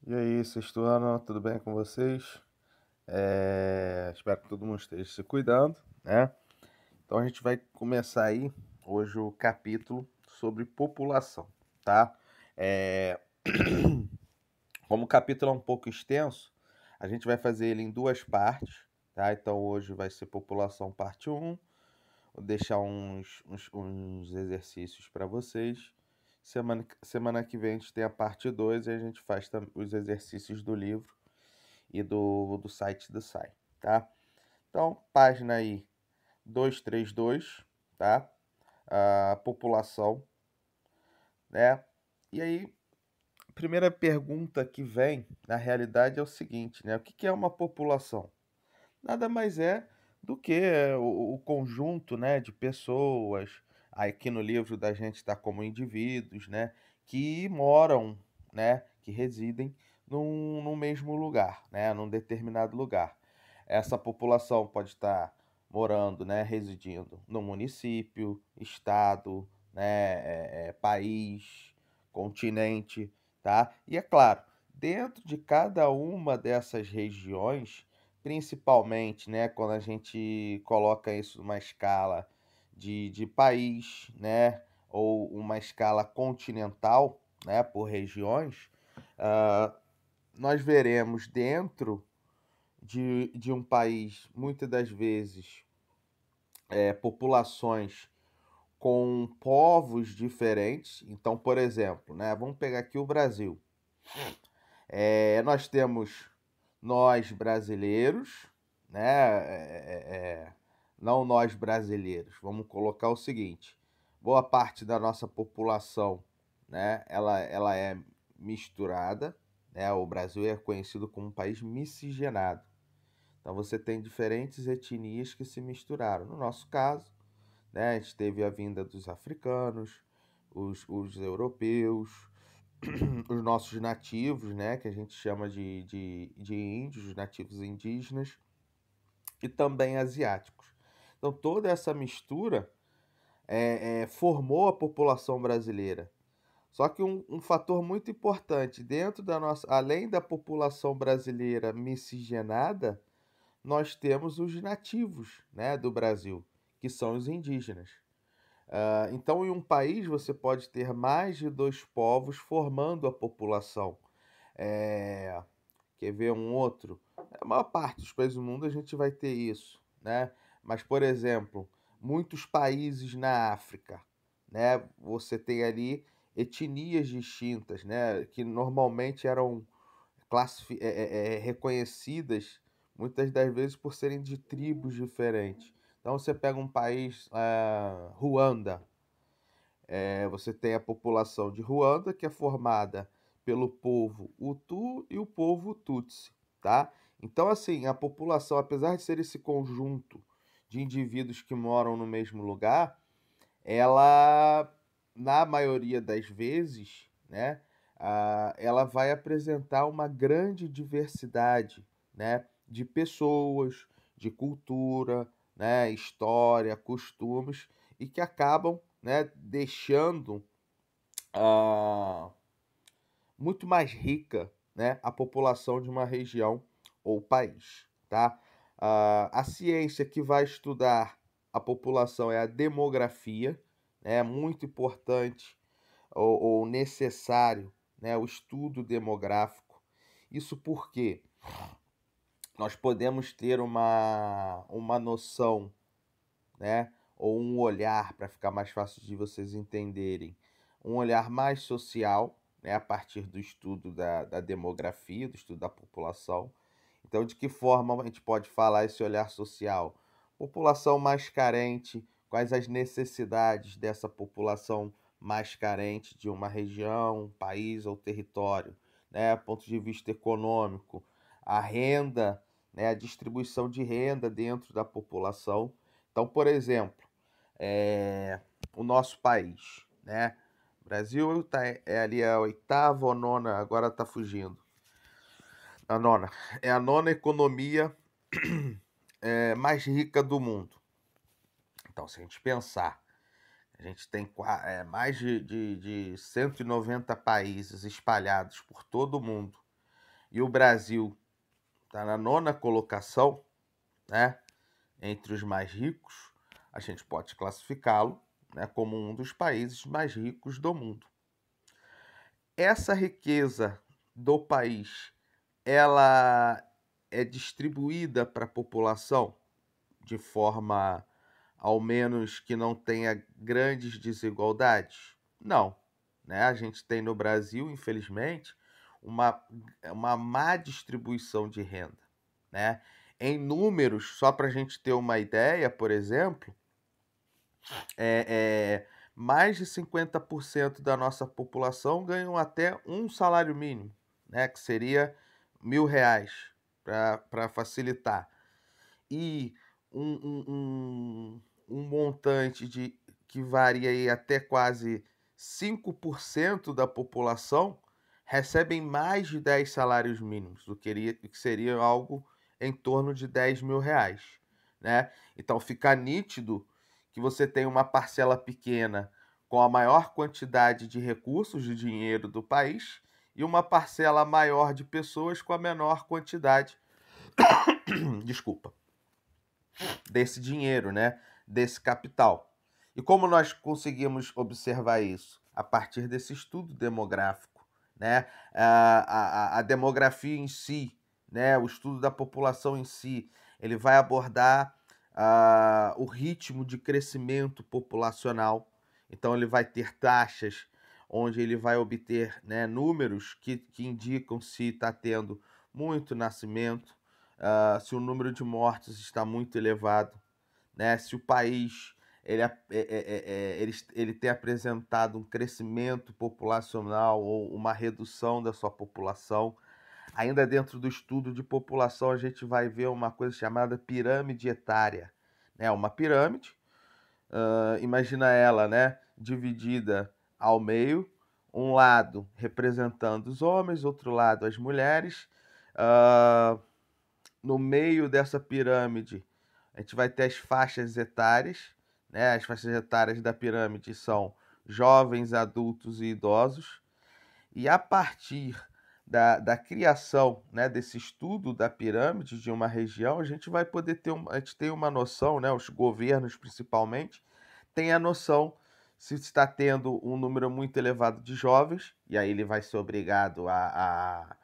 E aí, sexto ano, tudo bem com vocês? Espero que todo mundo esteja se cuidando, né? Então a gente vai começar aí hoje o capítulo sobre população, tá? É, Como o capítulo é um pouco extenso, a gente vai fazer ele em duas partes, tá? Então hoje vai ser população parte um. Vou deixar uns exercícios para vocês. Semana que vem a gente tem a parte 2 e a gente faz os exercícios do livro e do site do SAI, tá? Então, página aí 232, tá? A população, né? E aí, a primeira pergunta que vem, na realidade, é o seguinte, né? O que é uma população? Nada mais é do que o conjunto, né, de pessoas, aqui no livro da gente está como indivíduos, né, que moram, né, que residem num mesmo lugar, né, num determinado lugar. Essa população pode estar morando, né, residindo no município, estado, né, país, continente, tá? E é claro, dentro de cada uma dessas regiões, principalmente, né, quando a gente coloca isso numa escala de país, né, ou uma escala continental, né, por regiões, ah, nós veremos dentro de um país, muitas das vezes, populações com povos diferentes. Então, por exemplo, né, vamos pegar aqui o Brasil. Nós temos nós brasileiros, né? Não nós brasileiros. Vamos colocar o seguinte: boa parte da nossa população, né? Ela é misturada, né? O Brasil é conhecido como um país miscigenado. Então você tem diferentes etnias que se misturaram. No nosso caso, né? A gente teve a vinda dos africanos, os europeus, os nossos nativos, né, que a gente chama de índios, os nativos indígenas, e também asiáticos. Então, toda essa mistura formou a população brasileira. Só que um fator muito importante dentro da nossa, além da população brasileira miscigenada, nós temos os nativos, né, do Brasil, que são os indígenas. Então, em um país, você pode ter mais de dois povos formando a população. É, Quer ver um outro? A maior parte dos países do mundo a gente vai ter isso, né? Mas, por exemplo, muitos países na África, né? Você tem ali etnias distintas, né? Que normalmente eram reconhecidas muitas das vezes por serem de tribos diferentes. Então, você pega um país, Ruanda, você tem a população de Ruanda, que é formada pelo povo Hutu e o povo Tutsi, tá? Então, assim, a população, apesar de ser esse conjunto de indivíduos que moram no mesmo lugar, ela, na maioria das vezes, né, ela vai apresentar uma grande diversidade, né, de pessoas, de cultura, né, história, costumes, e que acabam, né, deixando ah, muito mais rica, né, a população de uma região ou país, tá? A ciência que vai estudar a população é a demografia, né? É muito importante ou necessário, né, o estudo demográfico. Isso porque nós podemos ter uma noção, né, ou um olhar, para ficar mais fácil de vocês entenderem, um olhar mais social, né, a partir do estudo da demografia, do estudo da população. Então, de que forma a gente pode falar esse olhar social? População mais carente, quais as necessidades dessa população mais carente de uma região, país ou território, né? Ponto de vista econômico, a renda, né? A distribuição de renda dentro da população. Então, por exemplo, o nosso país, né? O Brasil é ali a oitava ou nona, agora está fugindo. A nona. É a nona economia mais rica do mundo. Então, se a gente pensar, a gente tem mais de 190 países espalhados por todo o mundo. e o Brasil está na 9ª colocação, né, entre os mais ricos, a gente pode classificá-lo, né, como um dos países mais ricos do mundo. Essa riqueza do país, ela é distribuída para a população de forma, ao menos, que não tenha grandes desigualdades? Não, né? A gente tem no Brasil, infelizmente, uma, uma má distribuição de renda, né? Em números, só para a gente ter uma ideia, por exemplo, mais de 50% da nossa população ganham até um salário mínimo, né? Que seria R$ 1.000, para facilitar. E um montante que varia aí até quase 5% da população recebem mais de 10 salários mínimos, o que seria algo em torno de R$ 10.000, né? Então fica nítido que você tem uma parcela pequena com a maior quantidade de recursos de dinheiro do país e uma parcela maior de pessoas com a menor quantidade, desculpa, desse dinheiro, né? Desse capital. E como nós conseguimos observar isso? A partir desse estudo demográfico, né? A demografia em si, né? O estudo da população em si, ele vai abordar o ritmo de crescimento populacional. Então, ele vai ter taxas onde ele vai obter, né, números que indicam se está tendo muito nascimento, se o número de mortes está muito elevado, né? Se o país ele tem apresentado um crescimento populacional ou uma redução da sua população. Ainda dentro do estudo de população, a gente vai ver uma coisa chamada pirâmide etária, né? Uma pirâmide, imagina ela, né, dividida ao meio, um lado representando os homens, outro lado as mulheres. No meio dessa pirâmide, a gente vai ter as faixas etárias, né? As faixas etárias da pirâmide são jovens, adultos e idosos. E a partir da criação, né, desse estudo da pirâmide de uma região, a gente vai poder ter a gente tem uma noção, né, os governos principalmente, têm a noção se está tendo um número muito elevado de jovens, e aí ele vai ser obrigado a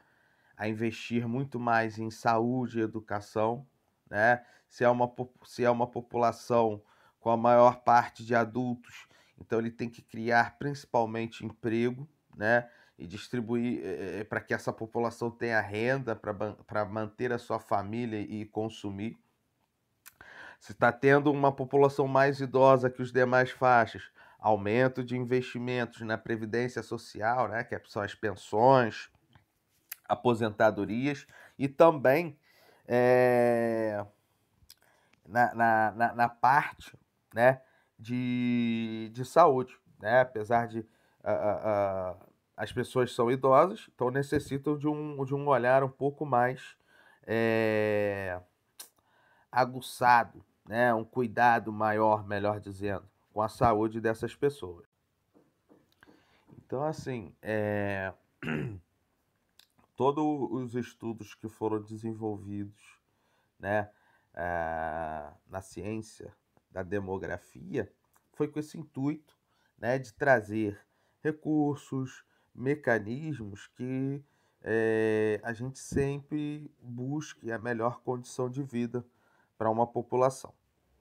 investir muito mais em saúde e educação, né? Se é uma população com a maior parte de adultos, então ele tem que criar principalmente emprego, né? E distribuir para que essa população tenha renda para manter a sua família e consumir. Se está tendo uma população mais idosa que os demais faixas, aumento de investimentos na previdência social, né? Que são as pensões, aposentadorias e também na parte, né, de saúde, né? Apesar de as pessoas são idosas, então necessitam de um olhar um pouco mais aguçado, né? Um cuidado maior, melhor dizendo, com a saúde dessas pessoas. Então, assim, todos os estudos que foram desenvolvidos, né, na ciência da demografia, foi com esse intuito, né, de trazer recursos, mecanismos que a gente sempre busque a melhor condição de vida para uma população.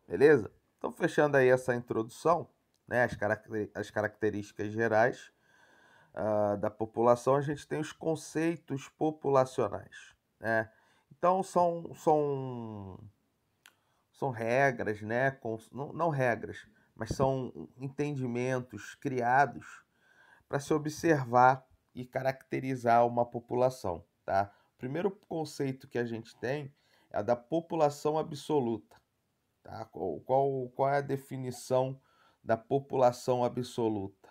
Beleza? Então, fechando aí essa introdução, né, as características gerais da população, a gente tem os conceitos populacionais, né? Então, são regras, né? Não regras, mas são entendimentos criados para se observar e caracterizar uma população, tá? O primeiro conceito que a gente tem é a da população absoluta, tá? Qual é a definição da população absoluta?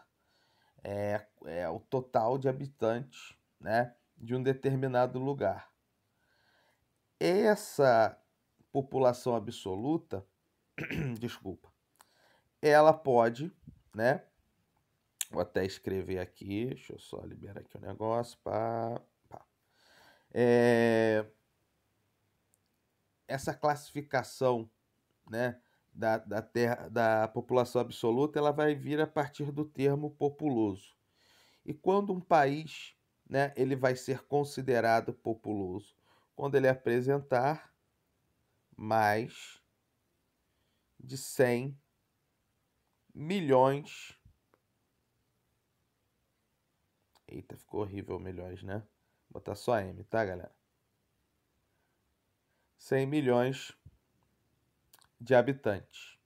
É o total de habitantes, né, de um determinado lugar. Essa população absoluta, desculpa, ela pode, né? Vou até escrever aqui, deixa eu só liberar aqui o negócio. É, essa classificação, né, da população absoluta, ela vai vir a partir do termo populoso. E quando um país, né, ele vai ser considerado populoso? Quando ele apresentar mais de 100 milhões. Eita, ficou horrível milhões, né? Vou botar só M, tá, galera? 100 milhões de habitantes.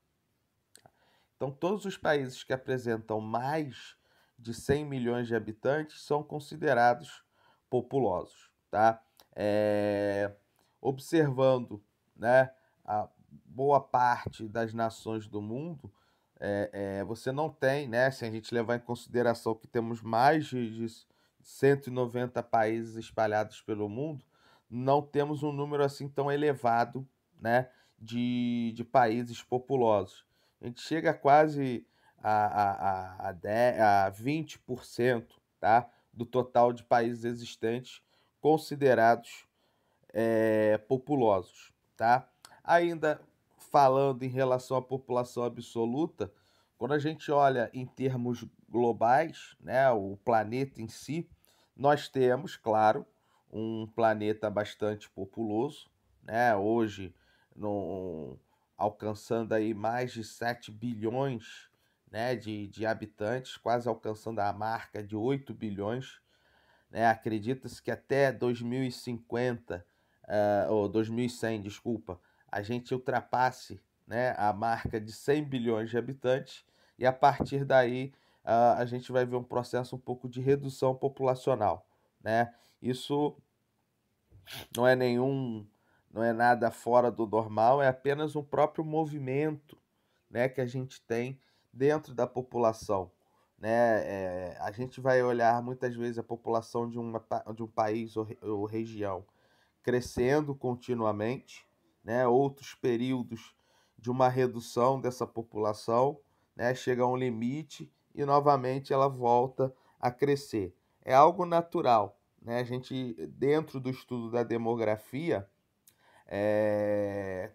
Então, todos os países que apresentam mais de 100 milhões de habitantes são considerados populosos, tá? Observando, né, a boa parte das nações do mundo, você não tem, né, se a gente levar em consideração que temos mais de 190 países espalhados pelo mundo, não temos um número assim tão elevado, né, de países populosos. A gente chega quase a 20%, tá, do total de países existentes considerados populosos, tá? Ainda falando em relação à população absoluta, quando a gente olha em termos globais, né, o planeta em si, nós temos, claro, um planeta bastante populoso, né? Hoje, no, alcançando aí mais de 7 bilhões, né, de habitantes, quase alcançando a marca de 8 bilhões, né? Acredita-se que até 2050, ou 2100, desculpa, a gente ultrapasse, né, a marca de 100 bilhões de habitantes e a partir daí a gente vai ver um processo um pouco de redução populacional, né? Isso não é nada fora do normal, é apenas um próprio movimento, né, que a gente tem dentro da população, né? A gente vai olhar muitas vezes a população de um país ou região crescendo continuamente, né? Outros períodos de uma redução dessa população, né? Chega a um limite e novamente ela volta a crescer. É algo natural, né? A gente, dentro do estudo da demografia,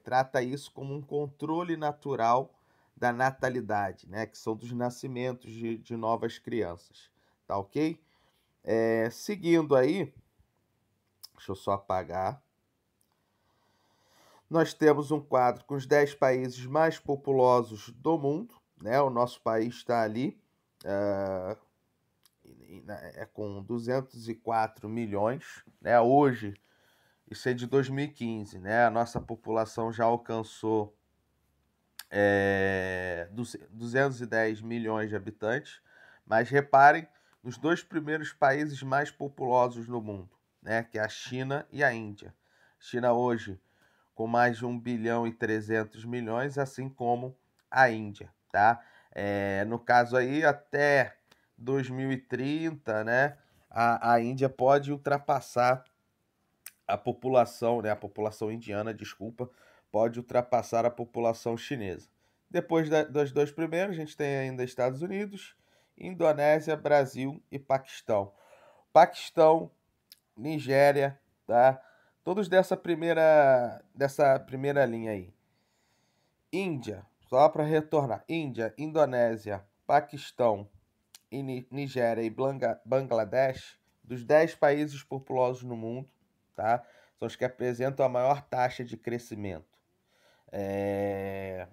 trata isso como um controle natural da natalidade, né? Que são dos nascimentos de novas crianças, tá ok? Seguindo aí, deixa eu só apagar. Nós temos um quadro com os 10 países mais populosos do mundo, né? O nosso país está ali, com 204 milhões, né? Hoje, isso é de 2015, né? A nossa população já alcançou 210 milhões de habitantes, mas reparem nos dois primeiros países mais populosos no mundo, né? Que é a China e a Índia. China hoje com mais de 1 bilhão e 300 milhões, assim como a Índia, tá? No caso aí, até 2030, né, a Índia pode ultrapassar a população, né, a população indiana, desculpa, pode ultrapassar a população chinesa. Depois dos dois primeiros, a gente tem ainda Estados Unidos, Indonésia, Brasil e Paquistão. Paquistão, Nigéria, tá? Todos dessa primeira linha aí. Índia, só para retornar. Índia, Indonésia, Paquistão, Nigéria e Bangladesh, dos 10 países populosos no mundo, tá? São os que apresentam a maior taxa de crescimento.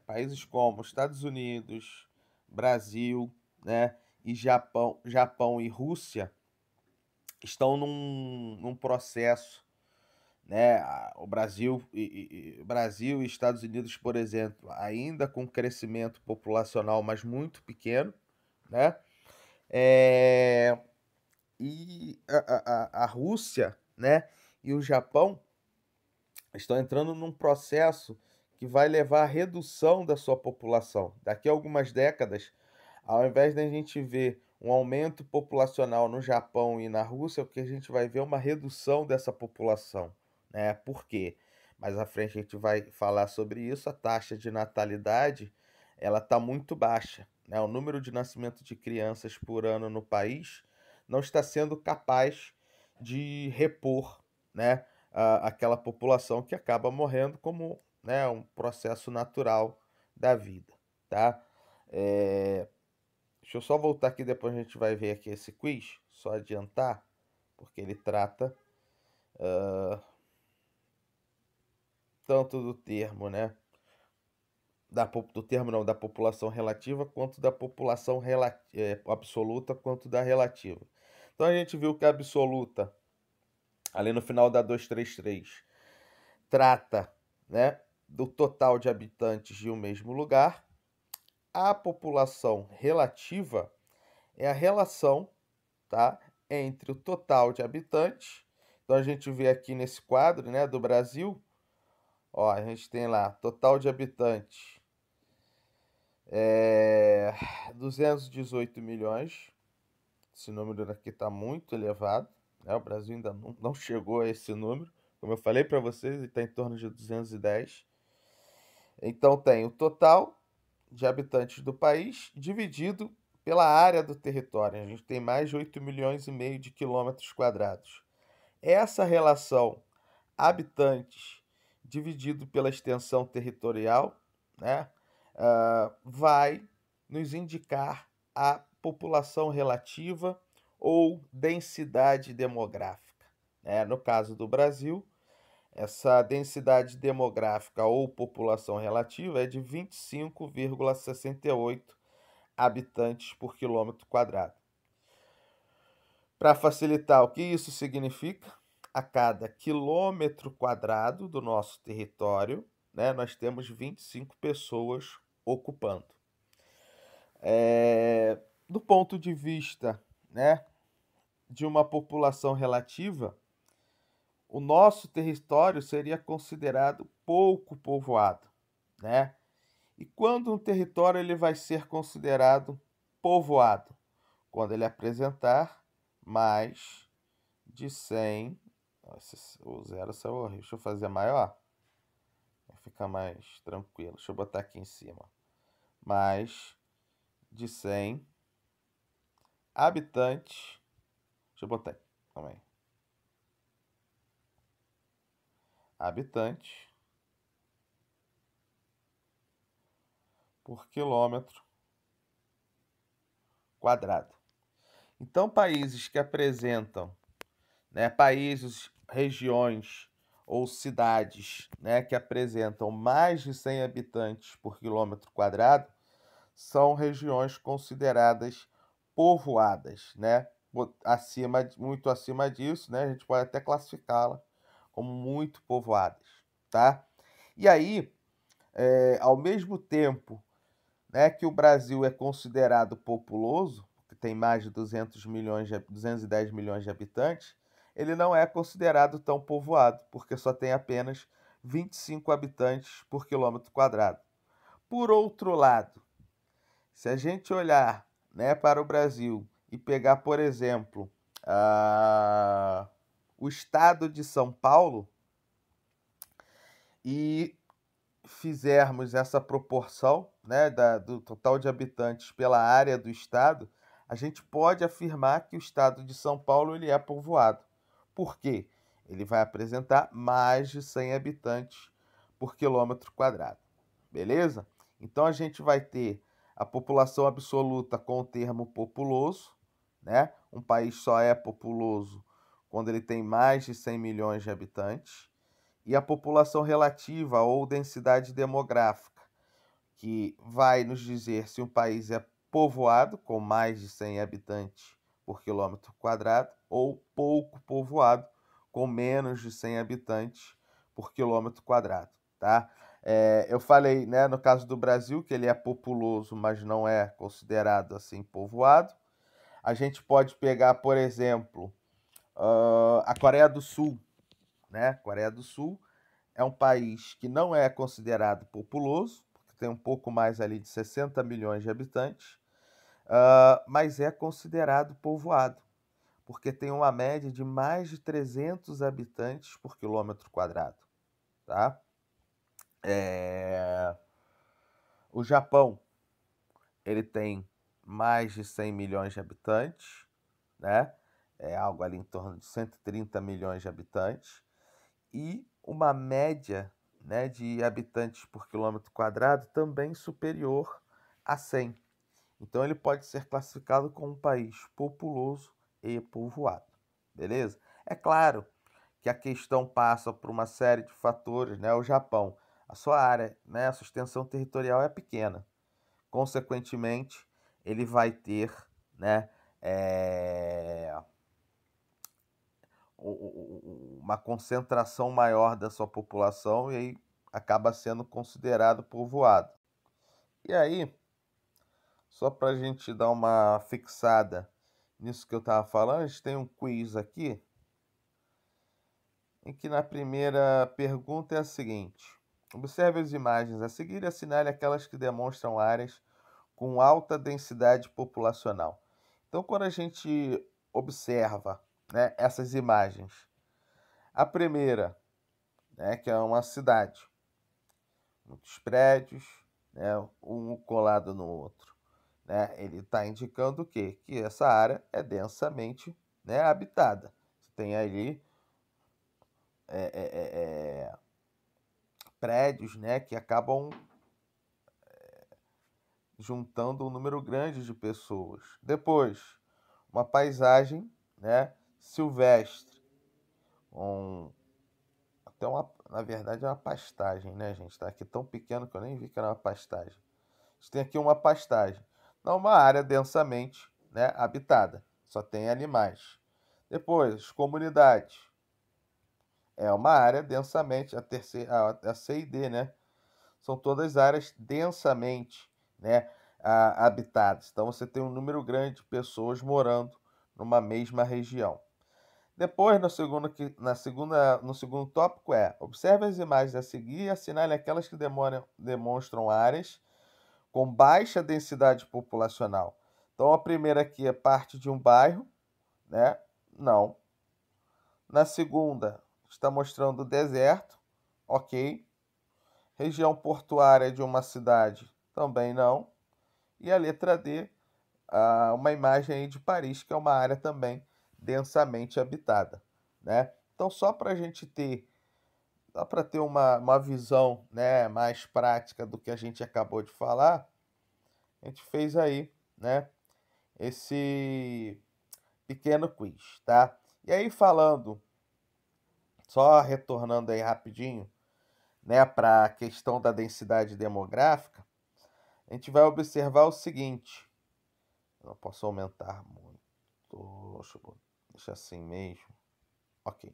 Países como Estados Unidos, Brasil, né, e Japão e Rússia estão num processo, né? O Brasil e Estados Unidos, por exemplo, ainda com crescimento populacional, mas muito pequeno, né? É, e a Rússia, né, e o Japão estão entrando num processo que vai levar à redução da sua população. Daqui a algumas décadas, ao invés de a gente ver um aumento populacional no Japão e na Rússia, o que a gente vai ver é uma redução dessa população, né? Por quê? Mais à frente a gente vai falar sobre isso. A taxa de natalidade, ela está muito baixa, né? O número de nascimento de crianças por ano no país não está sendo capaz de repor, né, aquela população que acaba morrendo como, né, um processo natural da vida, tá? Deixa eu só voltar aqui, depois a gente vai ver aqui esse quiz, só adiantar, porque ele trata tanto do termo, né, do termo não, da população relativa, quanto da população absoluta, quanto da relativa. Então a gente viu que a absoluta, ali no final da 233, trata, né, do total de habitantes de um mesmo lugar. A população relativa é a relação, tá, entre o total de habitantes. Então a gente vê aqui nesse quadro, né, do Brasil, ó, a gente tem lá total de habitantes 218 milhões. Esse número aqui está muito elevado, né? O Brasil ainda não chegou a esse número. Como eu falei para vocês, ele está em torno de 210. Então tem o total de habitantes do país dividido pela área do território. A gente tem mais de 8 milhões e meio de quilômetros quadrados. Essa relação habitantes dividido pela extensão territorial, né, vai nos indicar a população relativa ou densidade demográfica, né? No caso do Brasil, essa densidade demográfica ou população relativa é de 25,68 habitantes por quilômetro quadrado. Para facilitar, o que isso significa? A cada quilômetro quadrado do nosso território, né, nós temos 25 pessoas ocupando. Do ponto de vista, né, de uma população relativa, o nosso território seria considerado pouco povoado, né? E quando um território ele vai ser considerado povoado? Quando ele apresentar mais de 100. O zero saiu horrível. Deixa eu fazer maior. Vai ficar mais tranquilo. Deixa eu botar aqui em cima. Mais de 100 habitantes. Deixa eu botar aí também. Habitantes por quilômetro quadrado. Então, países que apresentam, né, países, regiões ou cidades, né, que apresentam mais de 100 habitantes por quilômetro quadrado, são regiões consideradas povoadas, né? Muito acima disso, né, a gente pode até classificá-la como muito povoadas, tá? E aí, ao mesmo tempo, né, que o Brasil é considerado populoso, que tem mais de 210 milhões de habitantes, ele não é considerado tão povoado, porque só tem apenas 25 habitantes por quilômetro quadrado. Por outro lado, se a gente olhar, né, para o Brasil e pegar, por exemplo, o estado de São Paulo e fizermos essa proporção, né, do total de habitantes pela área do estado, a gente pode afirmar que o estado de São Paulo ele é povoado. Por quê? Ele vai apresentar mais de 100 habitantes por quilômetro quadrado. Beleza? Então a gente vai ter a população absoluta com o termo populoso, né? Um país só é populoso quando ele tem mais de 100 milhões de habitantes. E a população relativa ou densidade demográfica, que vai nos dizer se um país é povoado, com mais de 100 habitantes por quilômetro quadrado, ou pouco povoado, com menos de 100 habitantes por quilômetro quadrado, tá? Eu falei, né, no caso do Brasil, que ele é populoso, mas não é considerado assim povoado. A gente pode pegar, por exemplo, a Coreia do Sul, né? Coreia do Sul é um país que não é considerado populoso, porque tem um pouco mais ali de 60 milhões de habitantes, mas é considerado povoado, porque tem uma média de mais de 300 habitantes por quilômetro quadrado, tá? O Japão, ele tem mais de 100 milhões de habitantes, né? É algo ali em torno de 130 milhões de habitantes. e uma média, né, de habitantes por quilômetro quadrado também superior a 100. Então ele pode ser classificado como um país populoso e povoado, beleza? É claro que a questão passa por uma série de fatores, né? O Japão, a sua área, né, a sua extensão territorial é pequena. Consequentemente, ele vai ter, né, é, uma concentração maior da sua população e aí acaba sendo considerado povoado. E aí, só para a gente dar uma fixada nisso que eu estava falando, a gente tem um quiz aqui, em que na primeira pergunta é a seguinte: observe as imagens a seguir e assinale aquelas que demonstram áreas com alta densidade populacional. Então, quando a gente observa, né, essas imagens, a primeira, né, que é uma cidade, muitos prédios, né, um colado no outro, né, ele está indicando o quê? Que essa área é densamente, né, habitada. Você tem ali é, é, é, prédios, né, que acabam juntando um número grande de pessoas. Depois, uma paisagem, né, silvestre, um, até uma, na verdade é uma pastagem, né, gente? Tá aqui tão pequeno que eu nem vi que era uma pastagem. A gente tem aqui uma pastagem, não uma área densamente, né, habitada, só tem animais. Depois, comunidades, é uma área densamente, a terceira, a C e D, né? São todas áreas densamente, né, habitadas. Então você tem um número grande de pessoas morando numa mesma região. Depois, no segundo tópico observe as imagens a seguir e assinale aquelas que demonstram áreas com baixa densidade populacional. Então a primeira aqui é parte de um bairro, né? Não. Na segunda, está mostrando deserto, ok. Região portuária de uma cidade, também não. E a letra D, uma imagem aí de Paris, que é uma área também densamente habitada, né? Então, só para ter uma visão, né, mais prática do que a gente acabou de falar, a gente fez aí, né, esse pequeno quiz, tá? E aí falando, só retornando aí rapidinho, né, para a questão da densidade demográfica, a gente vai observar o seguinte: eu não posso aumentar muito, deixa assim mesmo, ok.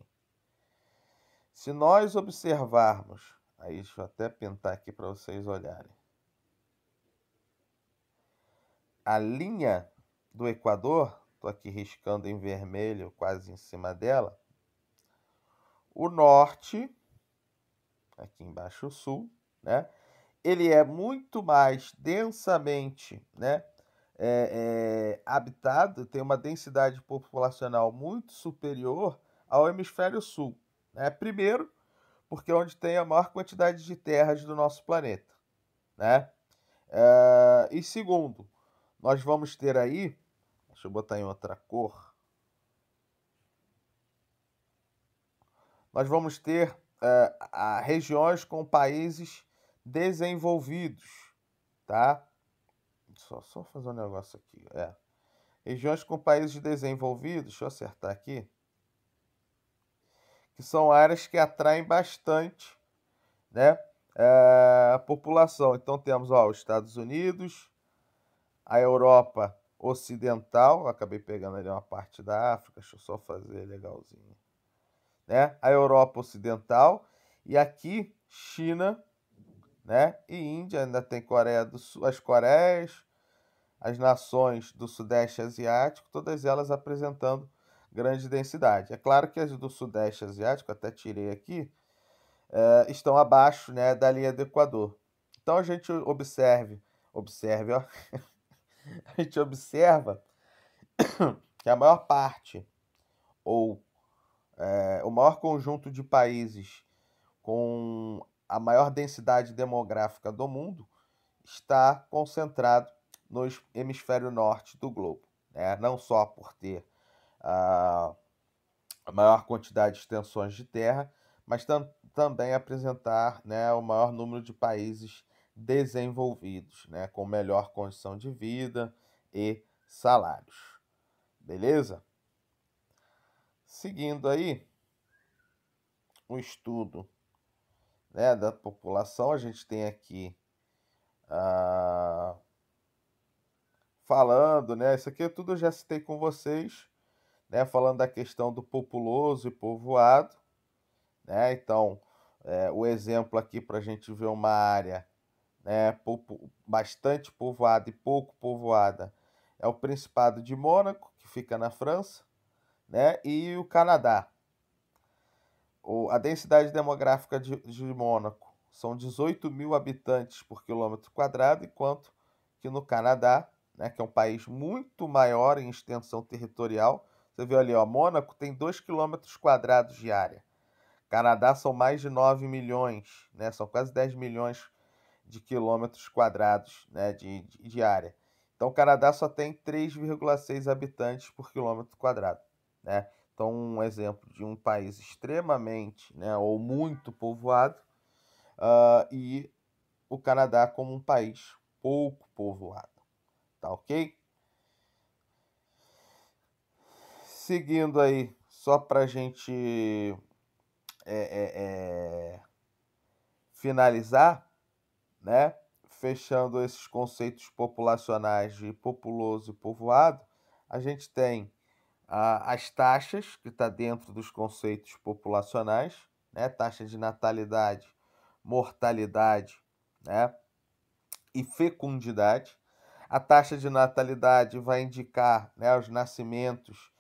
Se nós observarmos, aí deixa eu até pintar aqui para vocês olharem, a linha do Equador, estou aqui riscando em vermelho quase em cima dela, o norte, aqui embaixo o sul, né? Ele é muito mais densamente, né, habitado, tem uma densidade populacional muito superior ao hemisfério sul, né? Primeiro, porque é onde tem a maior quantidade de terras do nosso planeta, né? E segundo, nós vamos ter aí, deixa eu botar em outra cor, nós vamos ter regiões com países desenvolvidos, tá? Só fazer um negócio aqui. Regiões com países desenvolvidos, deixa eu acertar aqui, que são áreas que atraem bastante, né, a população. Então temos os Estados Unidos, a Europa Ocidental, acabei pegando ali uma parte da África, deixa eu só fazer legalzinho, né? A Europa Ocidental e aqui China, né? E Índia, ainda tem Coreia do Sul, as Coreias, as nações do Sudeste Asiático, todas elas apresentando grande densidade. É claro que as do Sudeste Asiático, até tirei aqui, estão abaixo, né, da linha do Equador. Então a gente observe, ó, a gente observa que a maior parte, ou o maior conjunto de países com a maior densidade demográfica do mundo está concentrado no hemisfério norte do globo, né? Não só por ter a maior quantidade de extensões de terra, mas também apresentar, né, o maior número de países desenvolvidos, né, com melhor condição de vida e salários. Beleza? Seguindo aí o estudo, né, da população, a gente tem aqui falando, né, isso aqui tudo eu já citei com vocês, né, falando da questão do populoso e povoado, né, então o exemplo aqui para a gente ver uma área, né, bastante povoada e pouco povoada é o Principado de Mônaco, que fica na França, né, e o Canadá. A densidade demográfica de Mônaco são 18 mil habitantes por quilômetro quadrado, enquanto que no Canadá, né, que é um país muito maior em extensão territorial, você viu ali, ó, Mônaco tem 2 quilômetros quadrados de área. Canadá são mais de 9 milhões, né, são quase 10 milhões de quilômetros quadrados, né, de área. Então, o Canadá só tem 3,6 habitantes por quilômetro quadrado, né? Então, um exemplo de um país extremamente, né, ou muito povoado, e o Canadá como um país pouco povoado, tá ok? Seguindo aí, só para a gente finalizar, né? Fechando esses conceitos populacionais de populoso e povoado, a gente tem as taxas, que está dentro dos conceitos populacionais, né? Taxa de natalidade, mortalidade, né? E fecundidade. A taxa de natalidade vai indicar, né, os nascimentos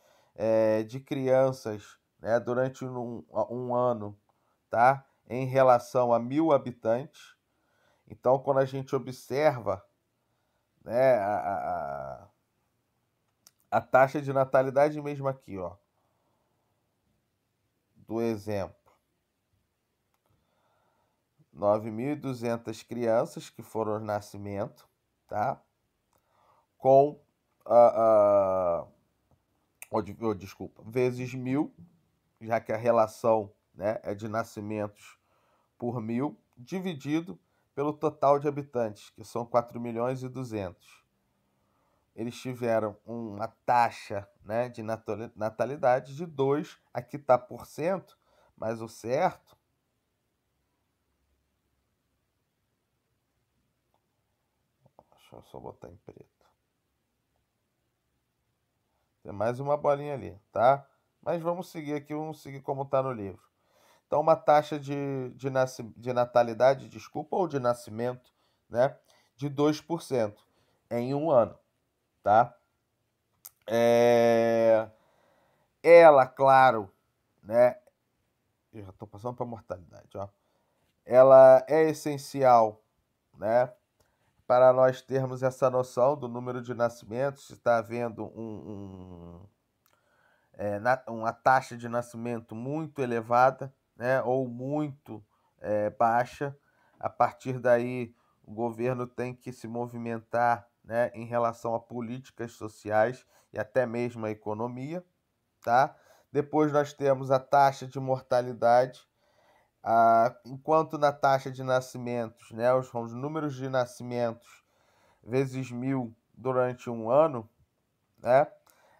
de crianças, né, durante um ano, tá? Em relação a 1.000 habitantes. Então, quando a gente observa, né, a taxa de natalidade mesmo aqui, ó, do exemplo, 9.200 crianças que foram ao nascimento, tá? Com, desculpa, vezes 1.000, já que a relação, né, é de nascimentos por 1.000, dividido pelo total de habitantes, que são 4.200.000. Eles tiveram uma taxa, né, de natalidade de 2, aqui está por cento, mas o certo, deixa eu só botar em preto, tem mais uma bolinha ali, tá? Mas vamos seguir aqui, vamos seguir como está no livro. Então, uma taxa de natalidade, desculpa, ou de nascimento, né, de 2% em um ano, tá? Ela, claro, né, eu já estou passando para a mortalidade, ó. Ela é essencial, né, para nós termos essa noção do número de nascimentos, se está havendo uma taxa de nascimento muito elevada, né, ou muito baixa. A partir daí, o governo tem que se movimentar, né, em relação a políticas sociais e até mesmo a economia, tá? Depois nós temos a taxa de mortalidade. Enquanto na taxa de nascimentos, né, os números de nascimentos vezes 1.000 durante um ano, né?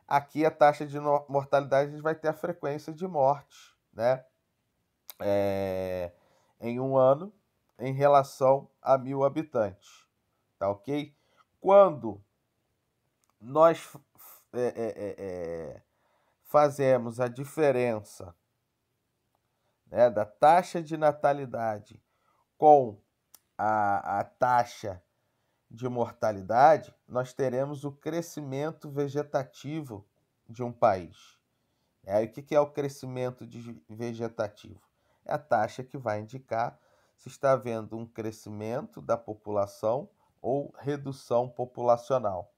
Aqui a taxa de mortalidade, a gente vai ter a frequência de mortes, né? Em um ano, em relação a 1.000 habitantes, tá ok? Quando nós fazemos a diferença, né, da taxa de natalidade com a taxa de mortalidade, nós teremos o crescimento vegetativo de um país. O que é o crescimento vegetativo? É a taxa que vai indicar se está havendo um crescimento da população ou redução populacional.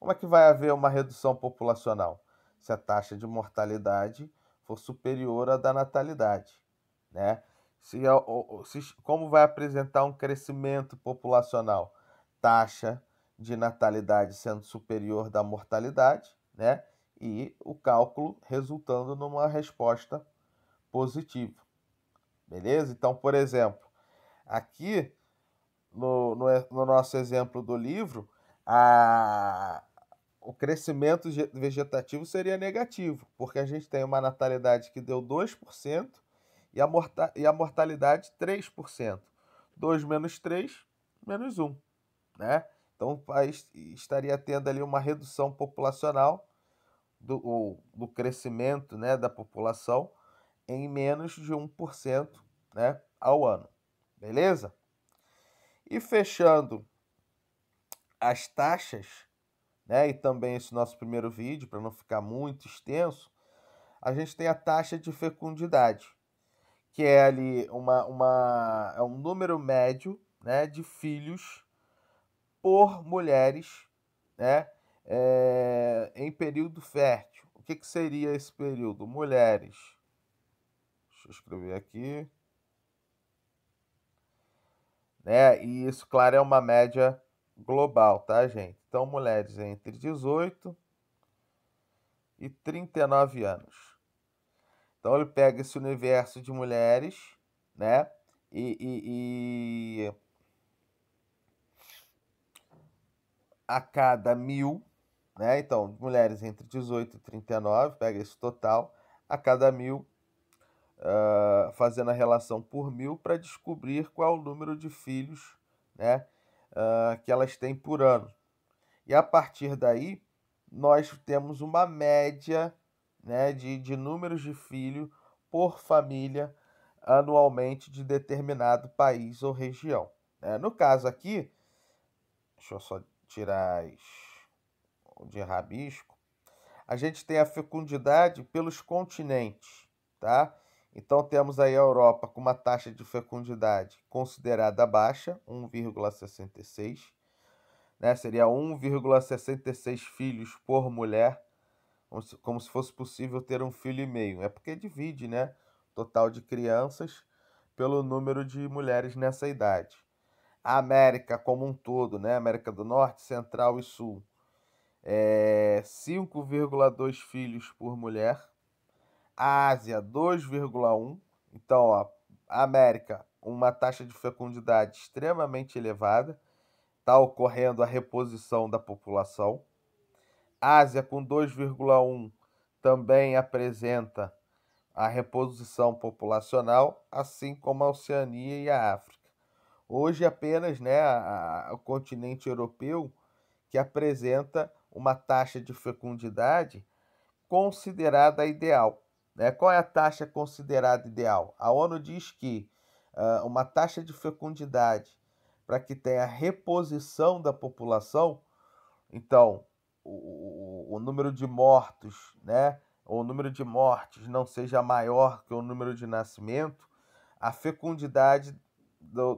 Como é que vai haver uma redução populacional? Se a taxa de mortalidade for superior à da natalidade, né? Como vai apresentar um crescimento populacional? Taxa de natalidade sendo superior da mortalidade, né? E o cálculo resultando numa resposta positiva, beleza? Então, por exemplo, aqui no nosso exemplo do livro, a, o crescimento vegetativo seria negativo, porque a gente tem uma natalidade que deu 2% e a mortalidade 3%. 2 menos 3, menos 1, né? Então o país estaria tendo ali uma redução populacional do crescimento, né, da população em menos de 1%, né, ao ano. Beleza? E fechando as taxas, né, e também esse nosso primeiro vídeo, para não ficar muito extenso, a gente tem a taxa de fecundidade, que é ali é um número médio, né, de filhos por mulheres, né, em período fértil. O que seria esse período? Mulheres. Deixa eu escrever aqui. Né? E isso, claro, é uma média global, tá, gente? Então, mulheres entre 18 e 39 anos. Então, ele pega esse universo de mulheres, né? E a cada 1.000, né? Então, mulheres entre 18 e 39, pega esse total, a cada 1.000, fazendo a relação por 1.000 para descobrir qual é o número de filhos, né? Que elas têm por ano. E a partir daí, nós temos uma média, né, de números de filhos por família anualmente de determinado país ou região, né? No caso aqui, deixa eu só tirar o de rabisco, a gente tem a fecundidade pelos continentes, tá? Então temos aí a Europa com uma taxa de fecundidade considerada baixa, 1,66, né? Seria 1,66 filhos por mulher, como se fosse possível ter um filho e meio. É porque divide, né, o total de crianças pelo número de mulheres nessa idade. A América como um todo, né, América do Norte, Central e Sul, 5,2 filhos por mulher. A Ásia, 2,1. Então, ó, a América, uma taxa de fecundidade extremamente elevada, está ocorrendo a reposição da população. Ásia, com 2,1, também apresenta a reposição populacional, assim como a Oceania e a África. Hoje apenas, né, o continente europeu que apresenta uma taxa de fecundidade considerada ideal, né? Qual é a taxa considerada ideal? A ONU diz que uma taxa de fecundidade para que tenha reposição da população, então o número de mortos, né, ou o número de mortes não seja maior que o número de nascimento, a fecundidade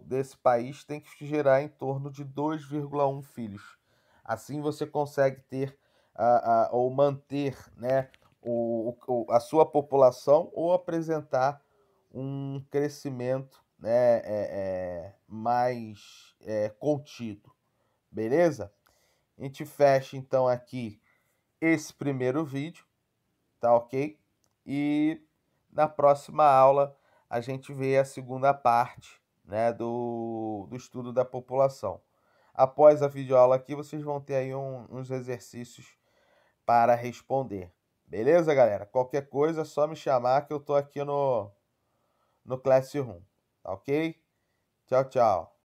desse país tem que gerar em torno de 2,1 filhos. Assim você consegue ter ou manter, né, a sua população ou apresentar um crescimento, né, mais contido. Beleza? A gente fecha então aqui esse primeiro vídeo, tá ok? E na próxima aula a gente vê a segunda parte, né, do estudo da população. Após a videoaula aqui, vocês vão ter aí uns exercícios para responder. Beleza, galera? Qualquer coisa é só me chamar que eu tô aqui no Classroom, tá ok? Tchau, tchau.